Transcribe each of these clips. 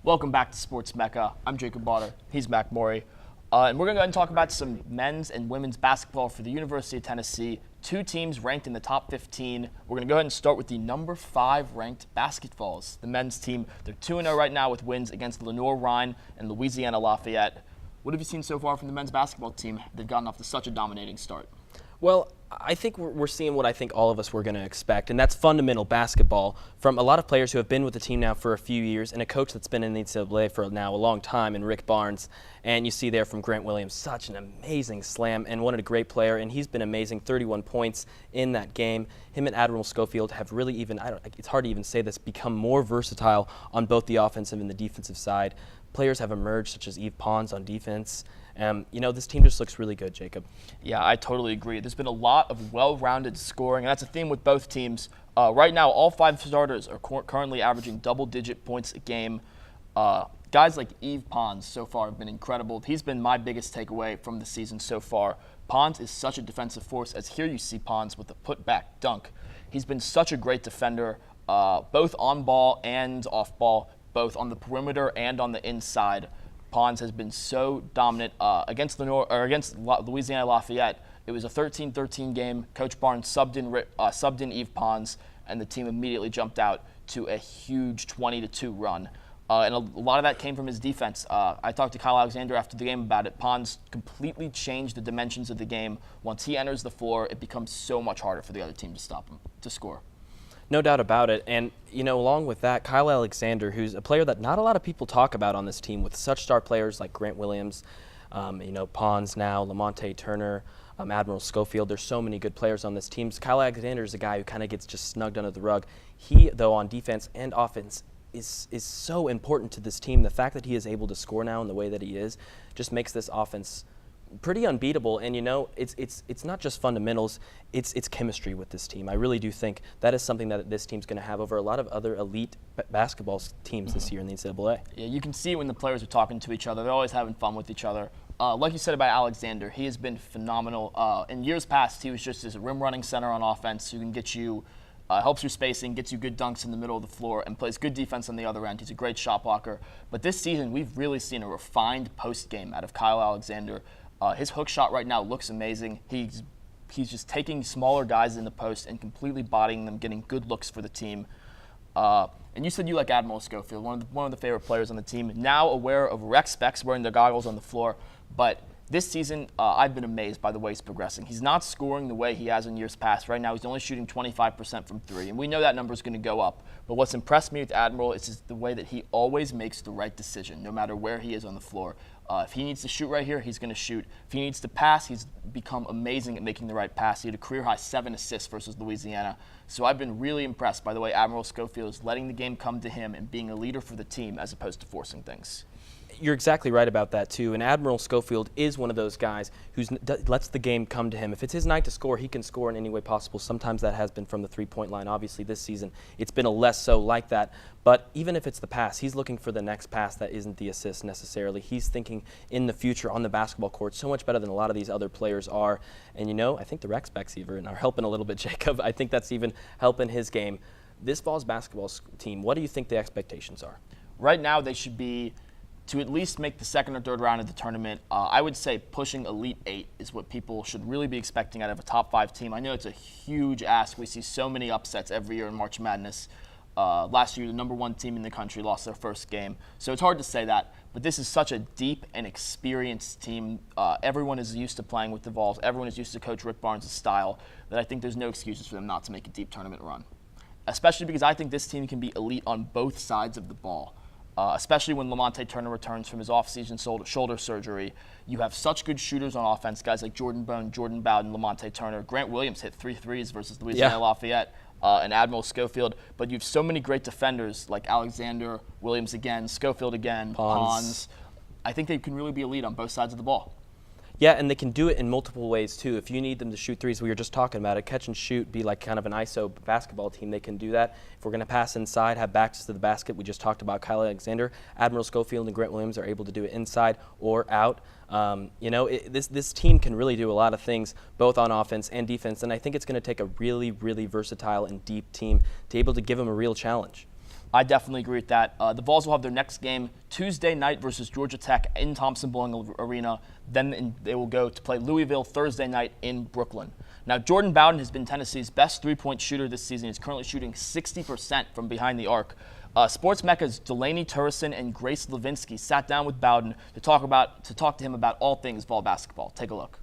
Welcome back to Sports Mecca. I'm Jacob Bauder. He's Mac Morey. And we're going to go ahead and talk about some men's and women's basketball for the University of Tennessee. Two teams ranked in the top 15. We're going to go ahead and start with the number 5 ranked basketballs. The men's team, they're 2-0 right now with wins against Lenoir-Rhyne and Louisiana Lafayette. What have you seen so far from the men's basketball team? They've gotten off to such a dominating start. Well, I think we're seeing what I think all of us were going to expect, and that's fundamental basketball from a lot of players who have been with the team now for a few years and a coach that's been in the NCAA for now a long time in Rick Barnes. And you see there from Grant Williams, such an amazing slam and what a great player, and he's been amazing, 31 points in that game. Him and Admiral Schofield have really it's hard to even say this, become more versatile on both the offensive and the defensive side. Players have emerged, such as Eve Pons on defense. This team just looks really good, Jacob. Yeah, I totally agree. There's been a lot of well-rounded scoring, and that's a theme with both teams. Right now, all 5 starters are currently averaging double-digit points a game. Guys like Eve Pons so far have been incredible. He's been my biggest takeaway from the season so far. Pons is such a defensive force, as here you see Pons with a put-back dunk. He's been such a great defender, both on ball and off ball, both on the perimeter and on the inside. Pons has been so dominant against Louisiana Lafayette. It was a 13-13 game. Coach Barnes subbed in Eve Pons, and the team immediately jumped out to a huge 20-2 run. And a lot of that came from his defense. I talked to Kyle Alexander after the game about it. Pons completely changed the dimensions of the game. Once he enters the floor, it becomes so much harder for the other team to stop him, to score. No doubt about it. And, along with that, Kyle Alexander, who's a player that not a lot of people talk about on this team with such star players like Grant Williams, Pons now, Lamonte Turner, Admiral Schofield. There's so many good players on this team. Kyle Alexander is a guy who kind of gets just snugged under the rug. He, though, on defense and offense, is so important to this team. The fact that he is able to score now in the way that he is just makes this offense pretty unbeatable. And it's not just fundamentals, it's chemistry with this team. I really do think that is something that this team's going to have over a lot of other elite basketball teams this year in the NCAA. Yeah, you can see when the players are talking to each other, they're always having fun with each other. Like you said about Alexander, he has been phenomenal. In years past, he was just this rim-running center on offense who can get you, helps your spacing, gets you good dunks in the middle of the floor, and plays good defense on the other end. He's a great shot blocker. But this season, we've really seen a refined post game out of Kyle Alexander. His hook shot right now looks amazing. He's just taking smaller guys in the post and completely bodying them, getting good looks for the team. And you said you like Admiral Schofield, one of the favorite players on the team. Now aware of rec specs, wearing the goggles on the floor. But this season, I've been amazed by the way he's progressing. He's not scoring the way he has in years past. Right now, he's only shooting 25% from 3, and we know that number is going to go up. But what's impressed me with Admiral is just the way that he always makes the right decision, no matter where he is on the floor. If he needs to shoot right here, he's going to shoot. If he needs to pass, he's become amazing at making the right pass. He had a career-high 7 assists versus Louisiana. So I've been really impressed by the way Admiral Schofield is letting the game come to him and being a leader for the team as opposed to forcing things. You're exactly right about that, too. And Admiral Schofield is one of those guys who lets the game come to him. If it's his night to score, he can score in any way possible. Sometimes that has been from the three-point line. Obviously, this season, it's been a less so like that. But even if it's the pass, he's looking for the next pass that isn't the assist necessarily. He's thinking in the future on the basketball court so much better than a lot of these other players are. And, I think the rec specs even are helping a little bit, Jacob. I think that's even helping his game. This Vols basketball team, what do you think the expectations are? Right now, they should be to at least make the second or third round of the tournament. I would say pushing Elite 8 is what people should really be expecting out of a top 5 team. I know it's a huge ask. We see so many upsets every year in March Madness. Last year, the number 1 team in the country lost their first game. So it's hard to say that. But this is such a deep and experienced team. Everyone is used to playing with the Vols. Everyone is used to Coach Rick Barnes' style, that I think there's no excuses for them not to make a deep tournament run. Especially because I think this team can be elite on both sides of the ball. Especially when Lamonte Turner returns from his off-season shoulder surgery. You have such good shooters on offense, guys like Jordan Bone, Jordan Bowden, Lamonte Turner. Grant Williams hit 3 threes versus Louisiana Lafayette and Admiral Schofield. But you have so many great defenders like Alexander, Williams again, Schofield again, Pons. I think they can really be elite on both sides of the ball. Yeah, and they can do it in multiple ways, too. If you need them to shoot threes, we were just talking about it, catch and shoot, be like kind of an ISO basketball team, they can do that. If we're going to pass inside, have backs to the basket, we just talked about Kyle Alexander. Admiral Schofield and Grant Williams are able to do it inside or out. This team can really do a lot of things, both on offense and defense, and I think it's going to take a really, really versatile and deep team to be able to give them a real challenge. I definitely agree with that. The Vols will have their next game Tuesday night versus Georgia Tech in Thompson-Boling Arena. Then they will go to play Louisville Thursday night in Brooklyn. Now, Jordan Bowden has been Tennessee's best three-point shooter this season. He's currently shooting 60% from behind the arc. Sports Mecca's Delaney Turrison and Grace Levinsky sat down with Bowden to talk to him about all things Vol basketball. Take a look.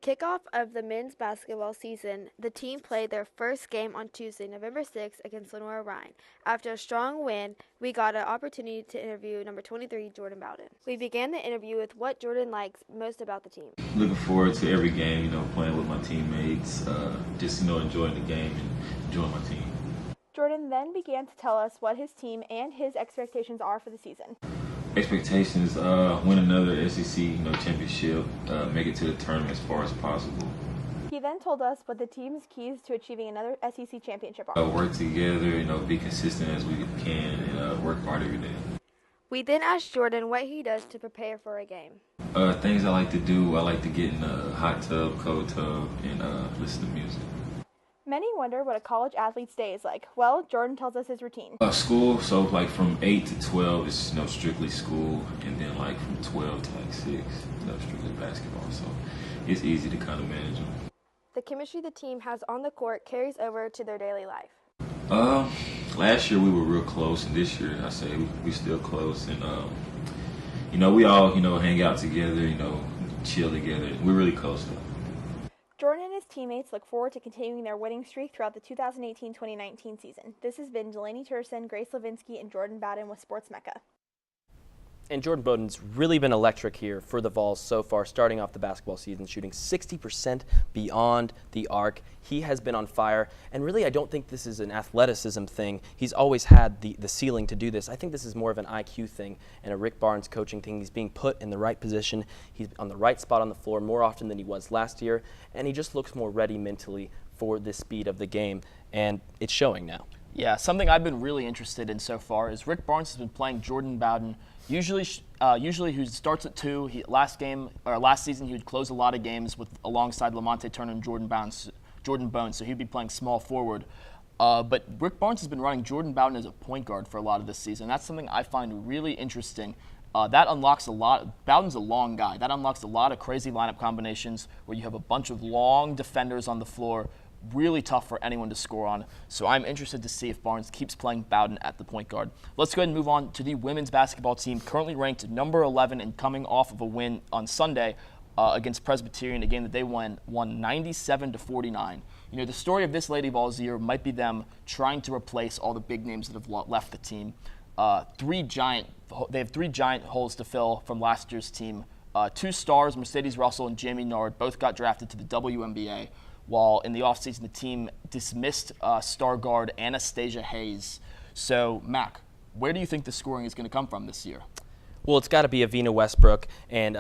Kickoff of the men's basketball season, the team played their first game on Tuesday, November 6th against Lenore Rhine. After a strong win, we got an opportunity to interview number 23, Jordan Bowden. We began the interview with what Jordan likes most about the team. Looking forward to every game, playing with my teammates, just, enjoying the game and enjoying my team. Jordan then began to tell us what his team and his expectations are for the season. Expectations, win another SEC championship, make it to the tournament as far as possible. He then told us what the team's keys to achieving another SEC championship are. Work together, be consistent as we can, and work hard every day. We then asked Jordan what he does to prepare for a game. Things I like to do, I like to get in a hot tub, cold tub, and listen to music. Many wonder what a college athlete's day is like. Well, Jordan tells us his routine. School, so from 8 to 12 is strictly school, and then from 12 to 6, strictly basketball. So it's easy to kind of manage them. The chemistry the team has on the court carries over to their daily life. Last year we were real close, and this year I say we still close, and we all hang out together, chill together. We're really close though. Jordan and his teammates look forward to continuing their winning streak throughout the 2018-2019 season. This has been Delaney Turson, Grace Levinsky, and Jordan Bowden with Sports Mecca. And Jordan Bowden's really been electric here for the Vols so far, starting off the basketball season, shooting 60% beyond the arc. He has been on fire, and really I don't think this is an athleticism thing. He's always had the ceiling to do this. I think this is more of an IQ thing and a Rick Barnes coaching thing. He's being put in the right position. He's on the right spot on the floor more often than he was last year, and he just looks more ready mentally for the speed of the game, and it's showing now. Yeah, something I've been really interested in so far is Rick Barnes has been playing Jordan Bowden. Usually he starts at 2. Last season he would close a lot of games alongside Lamonte Turner and Jordan Bone, so he'd be playing small forward. But Rick Barnes has been running Jordan Bowden as a point guard for a lot of this season. That's something I find really interesting. That unlocks a lot. Bowden's a long guy. That unlocks a lot of crazy lineup combinations where you have a bunch of long defenders on the floor. Really tough for anyone to score on. So I'm interested to see if Barnes keeps playing Bowden at the point guard. Let's go ahead and move on to the women's basketball team, currently ranked number 11 and coming off of a win on Sunday against Presbyterian, a game that they won 97-49. The story of this Lady Vols year might be them trying to replace all the big names that have left the team. They have three giant holes to fill from last year's team. 2 stars, Mercedes Russell and Jamie Nard, both got drafted to the WNBA. While in the offseason, the team dismissed star guard Anastasia Hayes. So, Mac, where do you think the scoring is going to come from this year? Well, it's got to be Avina Westbrook and,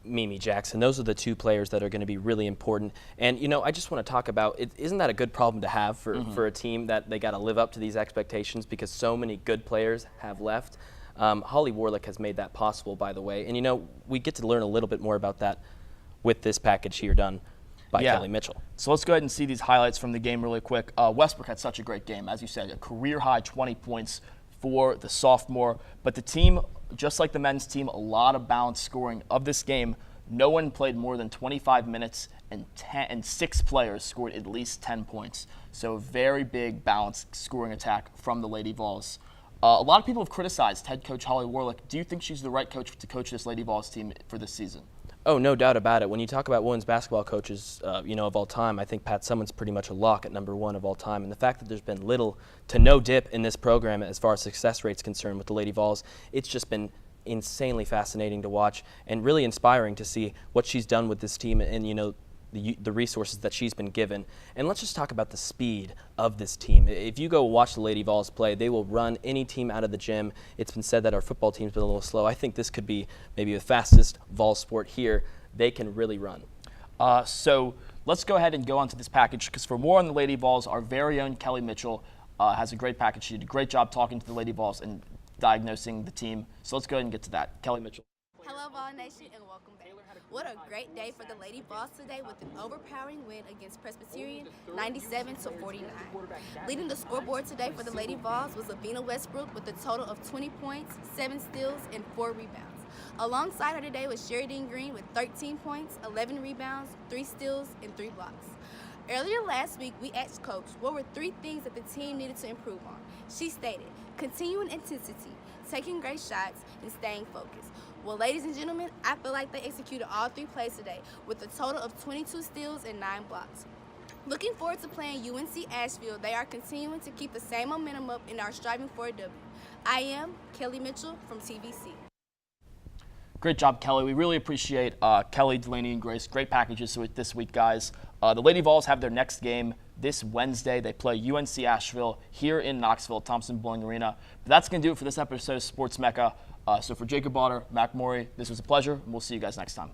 Mimi Jackson. Those are the 2 players that are going to be really important. And, I just want to talk about, isn't that a good problem to have for a team that they got to live up to these expectations because so many good players have left? Holly Warlick has made that possible, by the way. And, we get to learn a little bit more about that with this package here done by Kelly Mitchell. So let's go ahead and see these highlights from the game really quick. Westbrook had such a great game. As you said, a career-high 20 points for the sophomore. But the team, just like the men's team, a lot of balanced scoring of this game. No one played more than 25 minutes, and 6 players scored at least 10 points. So a very big, balanced scoring attack from the Lady Vols. A lot of people have criticized head coach Holly Warlick. Do you think she's the right coach to coach this Lady Vols team for this season? Oh, no doubt about it. When you talk about women's basketball coaches, of all time, I think Pat Summitt's pretty much a lock at number 1 of all time. And the fact that there's been little to no dip in this program as far as success rate's concerned with the Lady Vols, it's just been insanely fascinating to watch and really inspiring to see what she's done with this team and, the resources that she's been given. And let's just talk about the speed of this team. If you go watch the Lady Vols play, they will run any team out of the gym. It's been said that our football team's been a little slow. I think this could be maybe the fastest Vol sport here. They can really run. So let's go ahead and go on to this package because for more on the Lady Vols, our very own Kelly Mitchell has a great package. She did a great job talking to the Lady Vols and diagnosing the team. So let's go ahead and get to that. Kelly Mitchell. Hello, Ball Nation, and welcome back. What a great day for the Lady Vols today with an overpowering win against Presbyterian, 97-49. Leading the scoreboard today for the Lady Vols was Lavina Westbrook with a total of 20 points, 7 steals, and 4 rebounds. Alongside her today was Sheridan Green with 13 points, 11 rebounds, 3 steals, and 3 blocks. Earlier last week, we asked Coach what were 3 things that the team needed to improve on. She stated, continuing intensity, taking great shots, and staying focused. Well, ladies and gentlemen, I feel like they executed all 3 plays today with a total of 22 steals and 9 blocks. Looking forward to playing UNC Asheville, they are continuing to keep the same momentum up and are striving for a W. I am Kelly Mitchell from TVC. Great job, Kelly. We really appreciate Kelly, Delaney, and Grace. Great packages this week, guys. The Lady Vols have their next game this Wednesday. They play UNC Asheville here in Knoxville at Thompson Bowling Arena. But that's going to do it for this episode of Sports Mecca. So for Jacob Bauder, Mac Morey, this was a pleasure, and we'll see you guys next time.